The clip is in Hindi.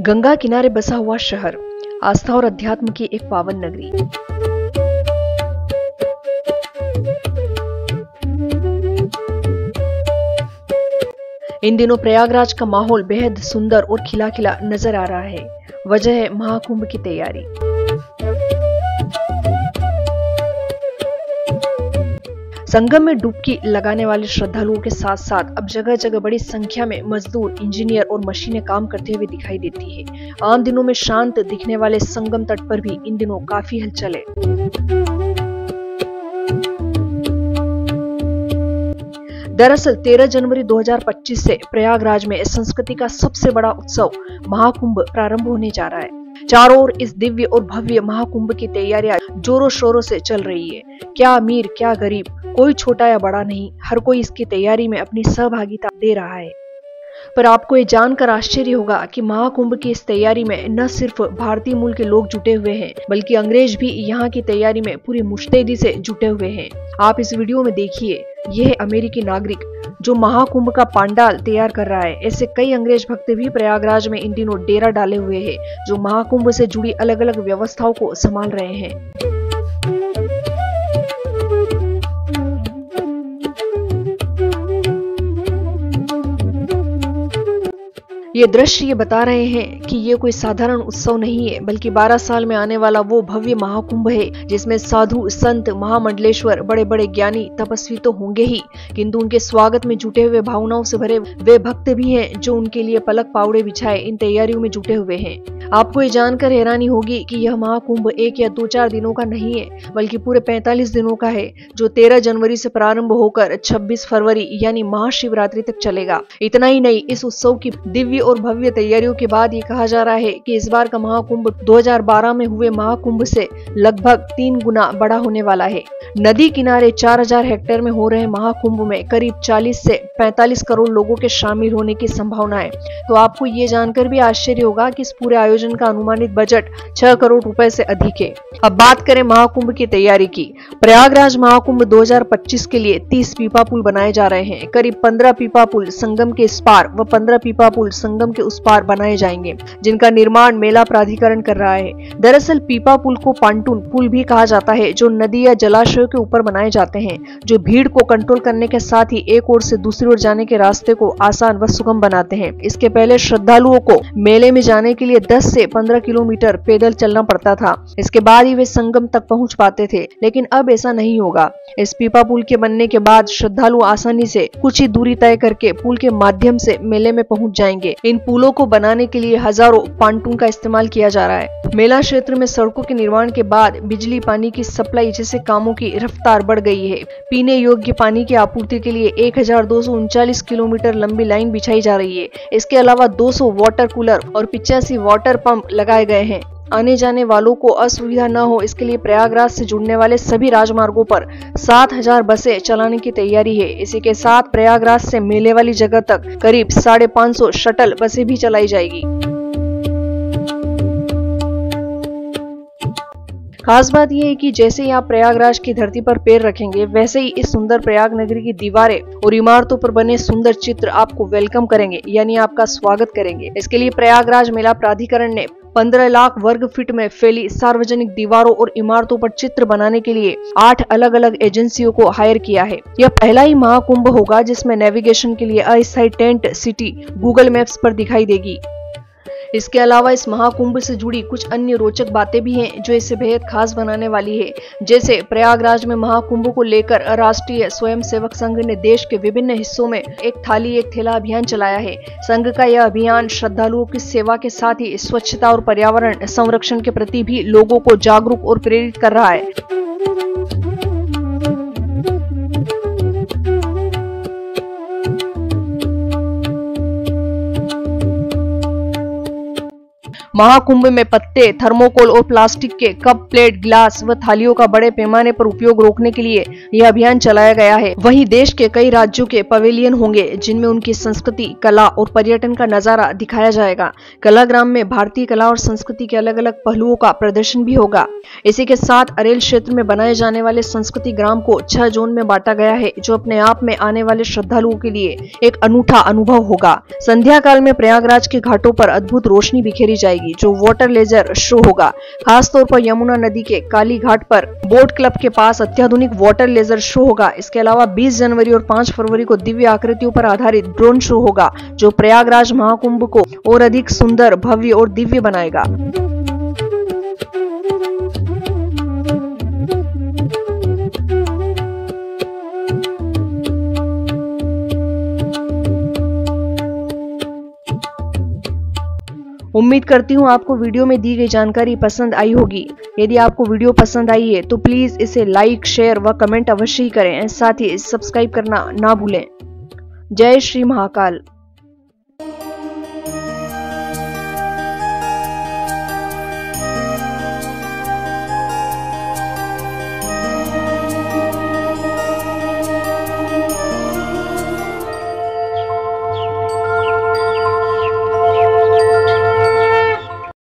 गंगा किनारे बसा हुआ शहर, आस्था और अध्यात्म की एक पावन नगरी। इन दिनों प्रयागराज का माहौल बेहद सुंदर और खिला खिला नजर आ रहा है। वजह है महाकुंभ की तैयारी। संगम में डुबकी लगाने वाले श्रद्धालुओं के साथ साथ अब जगह जगह बड़ी संख्या में मजदूर, इंजीनियर और मशीनें काम करते हुए दिखाई देती है। आम दिनों में शांत दिखने वाले संगम तट पर भी इन दिनों काफी हलचल है। दरअसल 13 जनवरी 2025 से प्रयागराज में संस्कृति का सबसे बड़ा उत्सव महाकुंभ प्रारंभ होने जा रहा है। चारों ओर इस दिव्य और भव्य महाकुंभ की तैयारियां जोरों शोरों से चल रही है। क्या अमीर, क्या गरीब, कोई छोटा या बड़ा नहीं, हर कोई इसकी तैयारी में अपनी सहभागिता दे रहा है। पर आपको ये जानकर आश्चर्य होगा कि महाकुंभ की इस तैयारी में न सिर्फ भारतीय मूल के लोग जुटे हुए हैं, बल्कि अंग्रेज भी यहाँ की तैयारी में पूरी मुस्तैदी से जुटे हुए हैं। आप इस वीडियो में देखिए, यह है अमेरिकी नागरिक जो महाकुंभ का पंडाल तैयार कर रहा है। ऐसे कई अंग्रेज भक्त भी प्रयागराज में इन दिनों डेरा डाले हुए हैं, जो महाकुंभ से जुड़ी अलग अलग व्यवस्थाओं को संभाल रहे हैं। ये दृश्य ये बता रहे हैं कि ये कोई साधारण उत्सव नहीं है, बल्कि 12 साल में आने वाला वो भव्य महाकुंभ है जिसमें साधु, संत, महामंडलेश्वर, बड़े बड़े ज्ञानी, तपस्वी तो होंगे ही, किंतु उनके स्वागत में जुटे हुए भावनाओं से भरे वे भक्त भी हैं जो उनके लिए पलक पावड़े बिछाए इन तैयारियों में जुटे हुए हैं। आपको ये जानकर हैरानी होगी कि यह महाकुंभ 1 या 2-4 दिनों का नहीं है, बल्कि पूरे 45 दिनों का है, जो 13 जनवरी से प्रारंभ होकर 26 फरवरी यानी महाशिवरात्रि तक चलेगा। इतना ही नहीं, इस उत्सव की दिव्य और भव्य तैयारियों के बाद ये कहा जा रहा है कि इस बार का महाकुंभ 2012 में हुए महाकुंभ से लगभग 3 गुना बड़ा होने वाला है। नदी किनारे 4000 हेक्टेयर में हो रहे महाकुंभ में करीब 40 से 45 करोड़ लोगों के शामिल होने की संभावना है। तो आपको ये जानकर भी आश्चर्य होगा कि इस पूरे आयोजन का अनुमानित बजट 6 करोड़ रुपए से अधिक है। अब बात करें महाकुंभ की तैयारी की। प्रयागराज महाकुंभ 2025 के लिए 30 पीपा पुल बनाए जा रहे हैं। करीब 15 पीपा पुल संगम के इस पार व 15 पीपा पुल संगम के उस पार बनाए जाएंगे, जिनका निर्माण मेला प्राधिकरण कर रहा है। दरअसल पीपा पुल को पांटून पुल भी कहा जाता है, जो नदी या जलाशयों के ऊपर बनाए जाते हैं, जो भीड़ को कंट्रोल करने के साथ ही एक ओर से दूसरी ओर जाने के रास्ते को आसान व सुगम बनाते हैं। इसके पहले श्रद्धालुओं को मेले में जाने के लिए 10 से 15 किलोमीटर पैदल चलना पड़ता था। इसके बाद ही वे संगम तक पहुंच पाते थे, लेकिन अब ऐसा नहीं होगा। इस पीपा पुल के बनने के बाद श्रद्धालु आसानी से कुछ ही दूरी तय करके पुल के माध्यम से मेले में पहुंच जाएंगे। इन पुलों को बनाने के लिए हजारों पांटून का इस्तेमाल किया जा रहा है। मेला क्षेत्र में सड़कों के निर्माण के बाद बिजली, पानी की सप्लाई जैसे कामों की रफ्तार बढ़ गई है। पीने योग्य पानी की आपूर्ति के लिए 1239 किलोमीटर लंबी लाइन बिछाई जा रही है। इसके अलावा 200 वाटर कूलर और 85 वाटर पंप लगाए गए हैं। आने जाने वालों को असुविधा न हो, इसके लिए प्रयागराज से जुड़ने वाले सभी राजमार्गों पर 7000 बसें चलाने की तैयारी है। इसी के साथ प्रयागराज से मेले वाली जगह तक करीब 550 शटल बसें भी चलाई जाएगी। खास बात यह है कि जैसे ही आप प्रयागराज की धरती पर पैर रखेंगे, वैसे ही इस सुंदर प्रयाग नगरी की दीवारें और इमारतों पर बने सुंदर चित्र आपको वेलकम करेंगे, यानी आपका स्वागत करेंगे। इसके लिए प्रयागराज मेला प्राधिकरण ने 15 लाख वर्ग फीट में फैली सार्वजनिक दीवारों और इमारतों पर चित्र बनाने के लिए 8 अलग अलग एजेंसियों को हायर किया है। यह पहला ही महाकुंभ होगा जिसमें नेविगेशन के लिए अस्थायी टेंट सिटी गूगल मैप्स पर दिखाई देगी। इसके अलावा इस महाकुंभ से जुड़ी कुछ अन्य रोचक बातें भी हैं जो इसे बेहद खास बनाने वाली है। जैसे प्रयागराज में महाकुंभ को लेकर राष्ट्रीय स्वयंसेवक संघ ने देश के विभिन्न हिस्सों में एक थाली एक थैला अभियान चलाया है। संघ का यह अभियान श्रद्धालुओं की सेवा के साथ ही स्वच्छता और पर्यावरण संरक्षण के प्रति भी लोगों को जागरूक और प्रेरित कर रहा है। महाकुंभ में पत्ते, थर्मोकोल और प्लास्टिक के कप, प्लेट, गिलास व थालियों का बड़े पैमाने पर उपयोग रोकने के लिए यह अभियान चलाया गया है। वहीं देश के कई राज्यों के पवेलियन होंगे जिनमें उनकी संस्कृति, कला और पर्यटन का नजारा दिखाया जाएगा। कलाग्राम में भारतीय कला और संस्कृति के अलग अलग पहलुओं का प्रदर्शन भी होगा। इसी के साथ अरेल क्षेत्र में बनाए जाने वाले संस्कृति ग्राम को 6 जोन में बांटा गया है, जो अपने आप में आने वाले श्रद्धालुओं के लिए एक अनूठा अनुभव होगा। संध्या काल में प्रयागराज के घाटों पर अद्भुत रोशनी बिखेरी जाएगी, जो वाटर लेजर शो होगा। खासतौर पर यमुना नदी के काली घाट पर बोट क्लब के पास अत्याधुनिक वाटर लेजर शो होगा। इसके अलावा 20 जनवरी और 5 फरवरी को दिव्य आकृतियों पर आधारित ड्रोन शो होगा, जो प्रयागराज महाकुंभ को और अधिक सुंदर, भव्य और दिव्य बनाएगा। उम्मीद करती हूँ आपको वीडियो में दी गई जानकारी पसंद आई होगी। यदि आपको वीडियो पसंद आई है तो प्लीज इसे लाइक, शेयर व कमेंट अवश्य ही करें। साथ ही सब्सक्राइब करना ना भूलें। जय श्री महाकाल।